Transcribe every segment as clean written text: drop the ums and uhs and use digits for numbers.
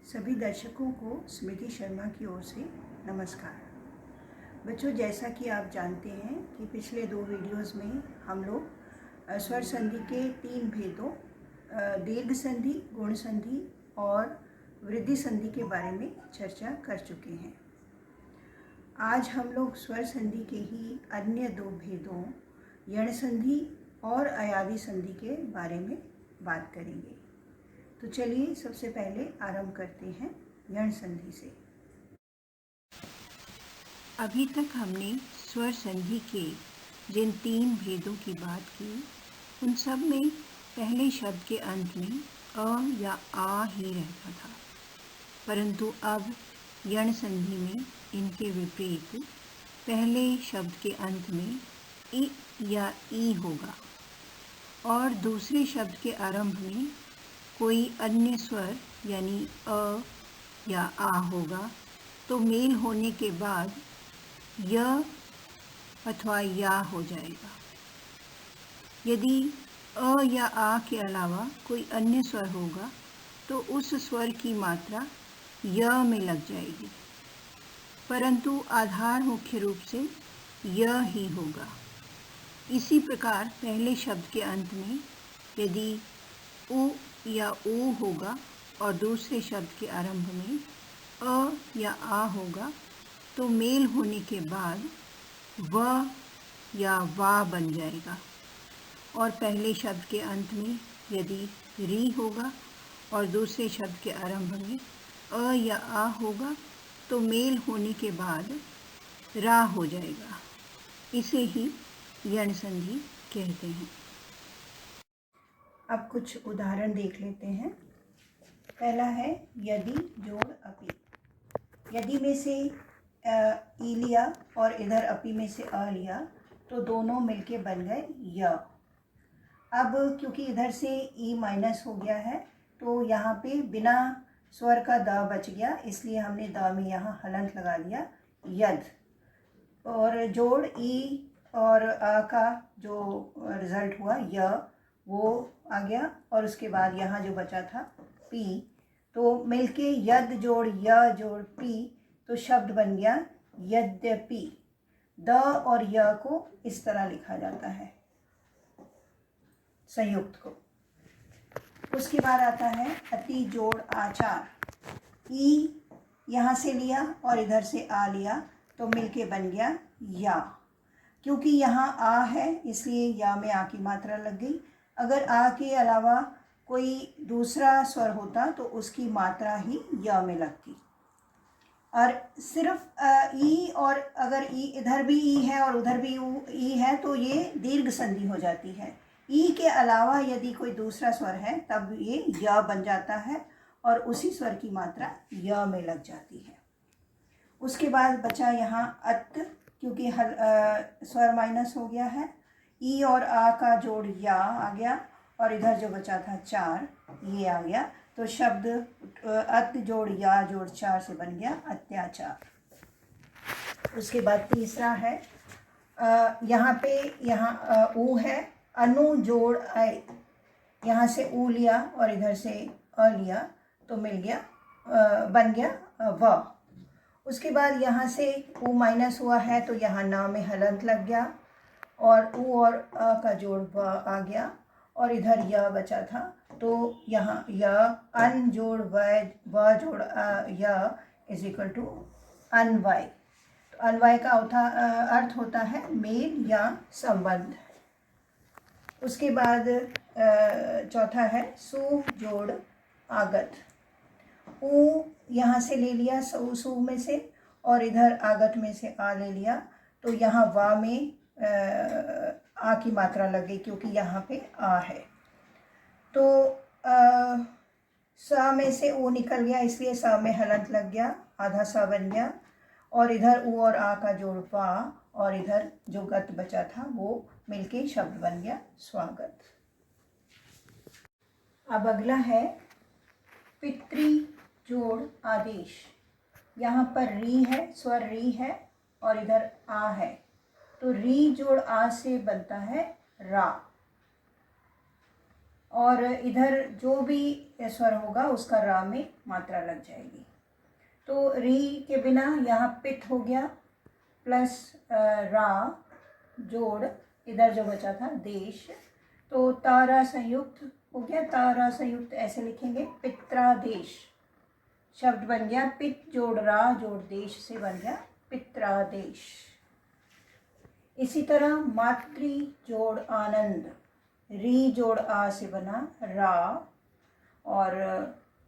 सभी दर्शकों को स्मृति शर्मा की ओर से नमस्कार। बच्चों, जैसा कि आप जानते हैं कि पिछले 2 वीडियोस में हम लोग स्वर संधि के 3 भेदों दीर्घ संधि, गुण संधि और वृद्धि संधि के बारे में चर्चा कर चुके हैं। आज हम लोग स्वर संधि के ही अन्य 2 भेदों यण संधि और अयादि संधि के बारे में बात करेंगे। तो चलिए सबसे पहले आरंभ करते हैं यण संधि से। अभी तक हमने स्वर संधि के जिन 3 भेदों की बात की, उन सब में पहले शब्द के अंत में अ या आ ही रहता था, परंतु अब यण संधि में इनके विपरीत पहले शब्द के अंत में इ या ई होगा और दूसरे शब्द के आरंभ में कोई अन्य स्वर यानी अ या आ होगा, तो मेल होने के बाद य अथवा या हो जाएगा। यदि अ या आ के अलावा कोई अन्य स्वर होगा तो उस स्वर की मात्रा य में लग जाएगी, परंतु आधार मुख्य रूप से य ही होगा। इसी प्रकार पहले शब्द के अंत में यदि उ या ऊ होगा और दूसरे शब्द के आरंभ में अ या आ होगा, तो मेल होने के बाद व या वा बन जाएगा। और पहले शब्द के अंत में यदि री होगा और दूसरे शब्द के आरंभ में अ या आ होगा, तो मेल होने के बाद रा हो जाएगा। इसे ही यण संधि कहते हैं। अब कुछ उदाहरण देख लेते हैं। पहला है यदि जोड़ अपि। यदि में से ई लिया और इधर अपि में से अ लिया तो दोनों मिलके बन गए य। अब क्योंकि इधर से ई माइनस हो गया है तो यहाँ पे बिना स्वर का द बच गया, इसलिए हमने द में यहाँ हलंत लगा दिया यद। और जोड़ ई और आ का जो रिजल्ट हुआ य वो आ गया और उसके बाद यहाँ जो बचा था पी, तो मिलके यद जोड़ य जोड़ पी तो शब्द बन गया यद्यपि। द और य को इस तरह लिखा जाता है संयुक्त को। उसके बाद आता है अति जोड़ आचार। ई यहाँ से लिया और इधर से आ लिया तो मिलके बन गया या। क्योंकि यहाँ आ है इसलिए या में आ की मात्रा लग गई। अगर आ के अलावा कोई दूसरा स्वर होता तो उसकी मात्रा ही य में लगती। और सिर्फ ई, और अगर ई इधर भी ई है और उधर भी ई है तो ये दीर्घ संधि हो जाती है। ई के अलावा यदि कोई दूसरा स्वर है तब ये य बन जाता है और उसी स्वर की मात्रा य में लग जाती है। उसके बाद बचा यहाँ अत, क्योंकि स्वर माइनस हो गया है। ई और आ का जोड़ या आ गया और इधर जो बचा था चार ये आ गया, तो शब्द अत जोड़ या जोड़ चार से बन गया अत्याचार। उसके बाद तीसरा है यहाँ पे ऊ है, अनु जोड़ आय। यहाँ से ऊ लिया और इधर से अ लिया तो मिल गया बन गया व। उसके बाद यहाँ से ऊ माइनस हुआ है तो यहाँ ना में हलंत लग गया और ऊ और अ का जोड़ व आ गया और इधर य बचा था तो यहाँ य अन जोड़ व जोड़ य इज इक्वल टू अनवय। तो अनवय का अर्थ होता है मेल या संबंध। उसके बाद चौथा है सु जोड़ आगत। ऊ यहाँ से ले लिया सु में से और इधर आगत में से आ ले लिया तो यहाँ वा में आ की मात्रा लग गई क्योंकि यहाँ पे आ है। तो स में से ऊ निकल गया इसलिए स में हलंत लग गया, आधा सा बन गया और इधर ऊ और आ का जोड़ वा और इधर जो गत बचा था वो मिलके शब्द बन गया स्वागत। अब अगला है पितृ जोड़ आदेश। यहाँ पर री है, स्वर री है और इधर आ है, तो री जोड़ आ से बनता है रा। और इधर जो भी स्वर होगा उसका रा में मात्रा लग जाएगी। तो री के बिना यहाँ पित हो गया प्लस रा जोड़ इधर जो बचा था देश, तो तारा संयुक्त हो गया। तारा संयुक्त ऐसे लिखेंगे पित्रादेश, शब्द बन गया पित जोड़ रा जोड़ देश से बन गया पित्रादेश। इसी तरह मातृ जोड़ आनंद, री जोड़ आ से बना रा, और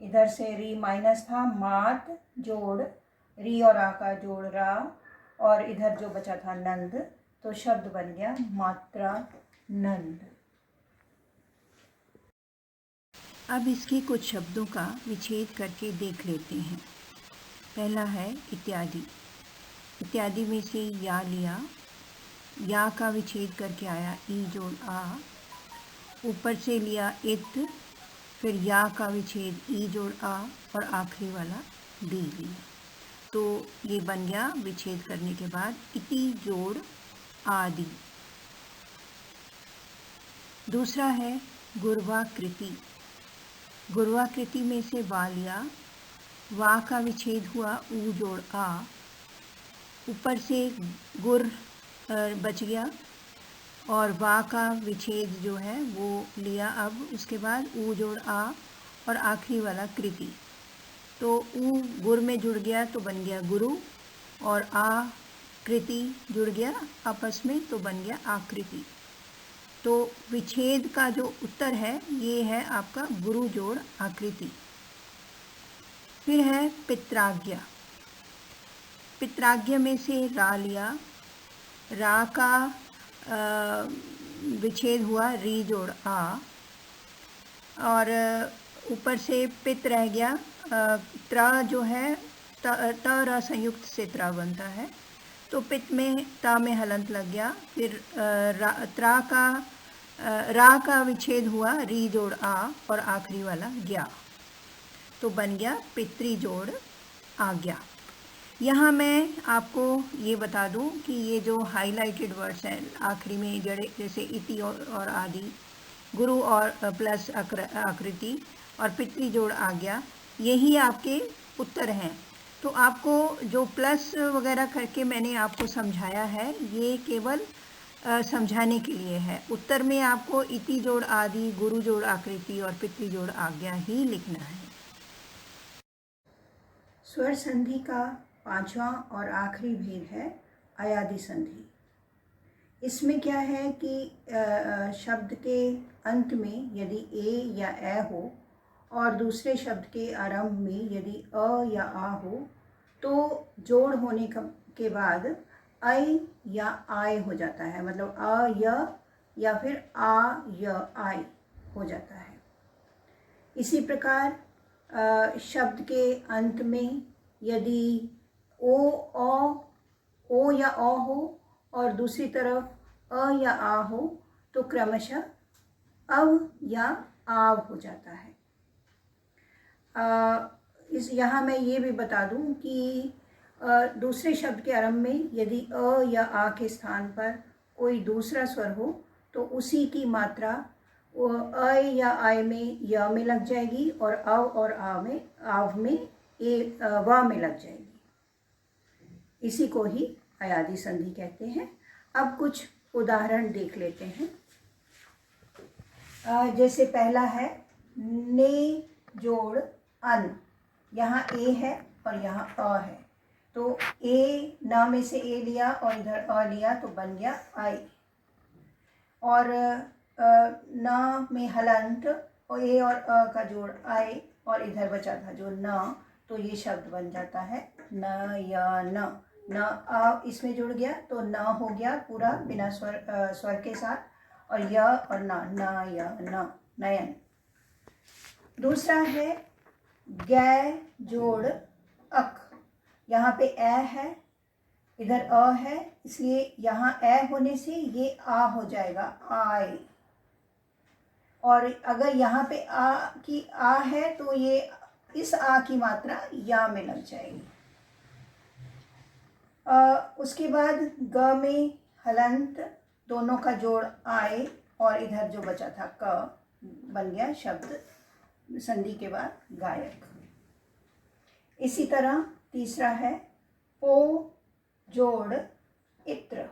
इधर से री माइनस था, मात जोड़ री और आ का जोड़ रा, और इधर जो बचा था नंद, तो शब्द बन गया मात्रा नंद। अब इसके कुछ शब्दों का विच्छेद करके देख लेते हैं। पहला है इत्यादि। इत्यादि में से या लिया, या का विच्छेद करके आया ई जोड़ आ, ऊपर से लिया इत, फिर या का विच्छेद ई जोड़ आ, और आखिरी वाला डी लिया। तो ये बन गया विच्छेद करने के बाद इति जोड़ आदि। दूसरा है गुर्वाकृति। गुर्वाकृति में से वा लिया, वा का विच्छेद हुआ ऊ जोड़ आ, ऊपर से गुर बच गया, और वा का विच्छेद जो है वो लिया अब, उसके बाद ऊ जोड़ आ और आखिरी वाला कृति। तो ऊ गुर में जुड़ गया तो बन गया गुरु, और आ कृति जुड़ गया आपस में तो बन गया आकृति। तो विच्छेद का जो उत्तर है ये है आपका गुरु जोड़ आकृति। फिर है पित्राज्ञा। पित्राज्ञा में से रा लिया, रा का विच्छेद हुआ री जोड़ आ, और ऊपर से पित रह गया। त्रा जो है त र संयुक्त से त्रा बनता है, तो पित में ता में हलंत लग गया। फिर रा का विच्छेद हुआ री जोड़ आ और आखिरी वाला ज्ञा, तो बन गया पितृ जोड़ आज्ञा। यहाँ मैं आपको ये बता दूँ कि ये जो हाइलाइटेड वर्ड्स हैं आखिरी में जड़े, जैसे इति और आदि, गुरु और प्लस आकृति और पितृ जोड़ आज्ञा, यही आपके उत्तर हैं। तो आपको जो प्लस वगैरह करके मैंने आपको समझाया है ये केवल समझाने के लिए है। उत्तर में आपको इति जोड़ आदि, गुरु जोड़ आकृति और पितृ जोड़ आज्ञा ही लिखना है। स्वर संधि का पांचवा और आखिरी भेद है अयादि संधि। इसमें क्या है कि शब्द के अंत में यदि ए या ए हो और दूसरे शब्द के आरंभ में यदि अ या आ हो, तो जोड़ होने के बाद ऐ या आय हो जाता है, मतलब अ या फिर आ य आय हो जाता है। इसी प्रकार शब्द के अंत में यदि ओ या अ हो और दूसरी तरफ अ या आ हो, तो क्रमशः अव या आव हो जाता है। यहाँ मैं ये भी बता दूं कि दूसरे शब्द के आरंभ में यदि अ या आ के स्थान पर कोई दूसरा स्वर हो तो उसी की मात्रा अ या आय में य में लग जाएगी, और अव और आव में व में लग जाएगी। इसी को ही अयादि संधि कहते हैं। अब कुछ उदाहरण देख लेते हैं। जैसे पहला है ने जोड़ अन। यहाँ ए है और यहाँ अ है, तो ए न में से ए लिया और इधर अ लिया तो बन गया आई, और न में हलंत और ए और अ का जोड़ आए और इधर बचा था जो न, तो ये शब्द बन जाता है न या न। न आ इसमें जुड़ गया तो न हो गया पूरा बिना स्वर के साथ, और य और न या न, नयन। दूसरा है गै जोड़ अक। यहाँ पे ए है, इधर अ है, इसलिए यहाँ ए होने से ये आ हो जाएगा आय, और अगर यहाँ पे आ है तो ये इस आ की मात्रा या में लग जाएगी। उसके बाद ग में हलंत दोनों का जोड़ आए और इधर जो बचा था क, बन गया शब्द संधि के बाद गायक। इसी तरह तीसरा है ओ जोड़ इत्र।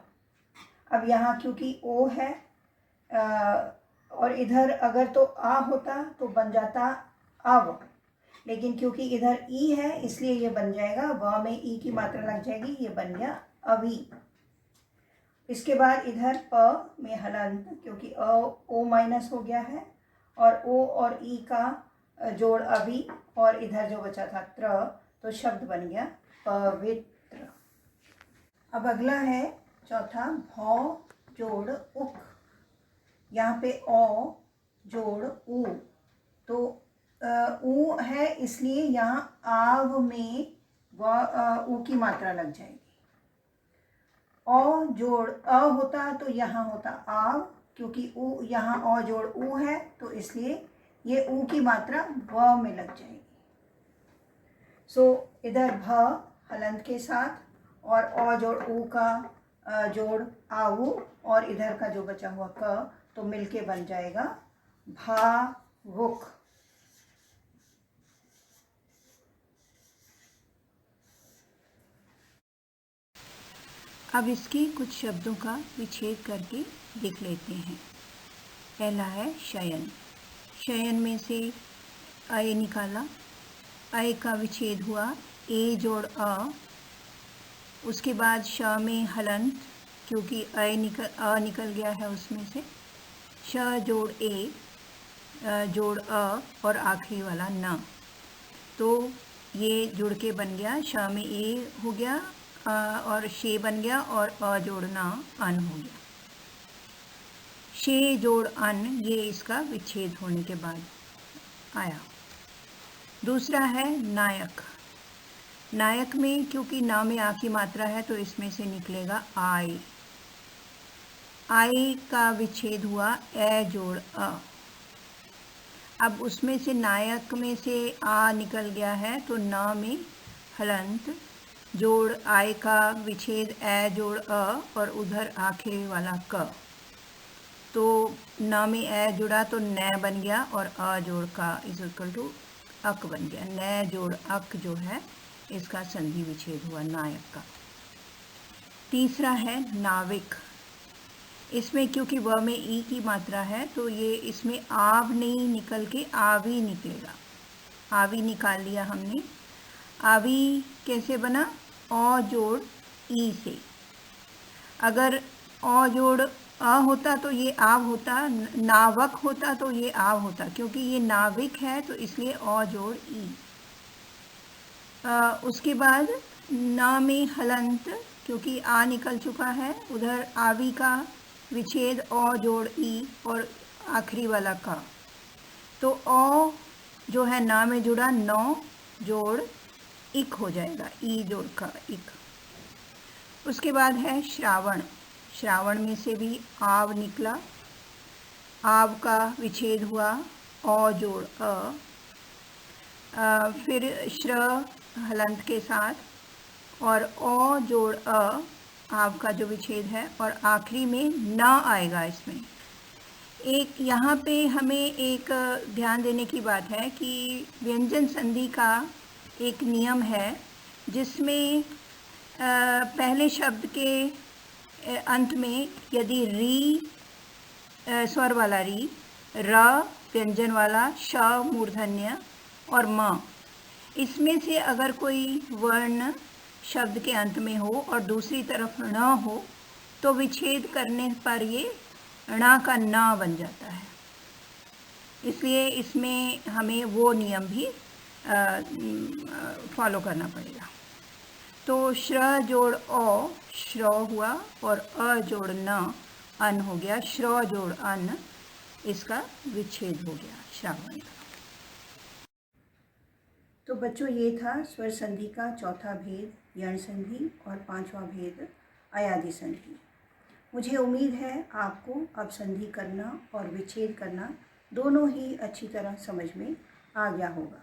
अब यहाँ क्योंकि ओ है और इधर अगर तो आ होता तो बन जाता अव, लेकिन क्योंकि इधर ई है इसलिए ये बन जाएगा, व में ई की मात्रा लग जाएगी, ये बन गया अवी। इसके बाद इधर प में हलंत, क्योंकि अ ओ माइनस हो गया है और ओ और ई का जोड़ अभी और इधर जो बचा था त्र, तो शब्द बन गया पवित्र। अब अगला है चौथा भौ जोड़ उक। यहाँ पे ओ जोड़ ऊ, तो ऊ है इसलिए यहाँ आव में ऊ की मात्रा लग जाएगी। औ जोड़ अ होता तो यहाँ होता आव, क्योंकि ऊ यहाँ औ जोड़ ऊ है तो इसलिए ये ऊ की मात्रा व में लग जाएगी। सो इधर भ हलंत के साथ और औ जोड़ ऊ का जोड़ आऊ और इधर का जो बचा हुआ क तो मिलके बन जाएगा भावुक। अब इसके कुछ शब्दों का विच्छेद करके देख लेते हैं। पहला है शयन। शयन में से अय निकाला, अय का विच्छेद हुआ ए जोड़ अ। उसके बाद श में हलंत, क्योंकि अ निकल गया है उसमें से, श जोड़ ए जोड़ अ और आखिरी वाला न, तो ये जुड़ के बन गया, श में ए हो गया और शे बन गया और अ जोड़ना अन हो गया। शे जोड़ अन, ये इसका विच्छेद होने के बाद आया। दूसरा है नायक। नायक में क्योंकि ना में आ की मात्रा है तो इसमें से निकलेगा आय। आय का विच्छेद हुआ ए जोड़ अ। अब उसमें से नायक में से आ निकल गया है तो न में हलंत जोड़ आय का विच्छेद ए जोड़ अ और उधर आखिरी वाला क, तो न में ए जुड़ा तो न बन गया और अ जोड़ का इज इक्वल टू अक बन गया। न जोड़ अक जो है इसका संधि विच्छेद हुआ नायक का। तीसरा है नाविक। इसमें क्योंकि व में ई की मात्रा है तो ये इसमें आव नहीं निकल के आवी निकलेगा। आवी निकाल लिया हमने। आवी कैसे बना? औ जोड़ ई से। अगर औ जोड़ अ होता तो ये आव होता, नावक होता तो ये आव होता, क्योंकि ये नाविक है तो इसलिए औ जोड़ ई। उसके बाद न में हलंत, क्योंकि आ निकल चुका है, उधर आवी का विच्छेद औ जोड़ ई और आखिरी वाला का, तो औ जो है ना में जुड़ा नौ जोड़ इक हो जाएगा, ई जोड़ का इक। उसके बाद है श्रावण। श्रावण में से भी आव निकला, आव का विच्छेद हुआ औ जोड़ अ। फिर श्र हलंत के साथ और औ जोड़ अ, आव का जो विच्छेद है, और आखिरी में न आएगा इसमें। एक यहाँ पे हमें एक ध्यान देने की बात है कि व्यंजन संधि का एक नियम है जिसमें पहले शब्द के अंत में यदि री स्वर वाला री, र व्यंजन वाला, श मूर्धन्य और म, इसमें से अगर कोई वर्ण शब्द के अंत में हो और दूसरी तरफ ण हो तो विच्छेद करने पर ये ण का न बन जाता है। इसलिए इसमें हमें वो नियम भी फॉलो करना पड़ेगा। तो श्र जोड़ औ श्र हुआ और अ जोड़ न अन हो गया, श्र जोड़ अन, इसका विच्छेद हो गया श्रावण का। तो बच्चों ये था स्वर संधि का चौथा भेद यण संधि और पांचवा भेद अयादि संधि। मुझे उम्मीद है आपको अब संधि करना और विच्छेद करना दोनों ही अच्छी तरह समझ में आ गया होगा।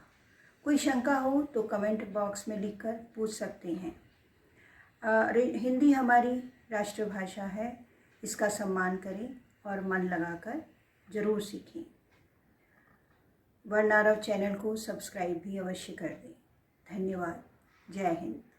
कोई शंका हो तो कमेंट बॉक्स में लिखकर पूछ सकते हैं। हिंदी हमारी राष्ट्रभाषा है, इसका सम्मान करें और मन लगाकर ज़रूर सीखें। वर्णारव चैनल को सब्सक्राइब भी अवश्य कर दें। धन्यवाद। जय हिंद।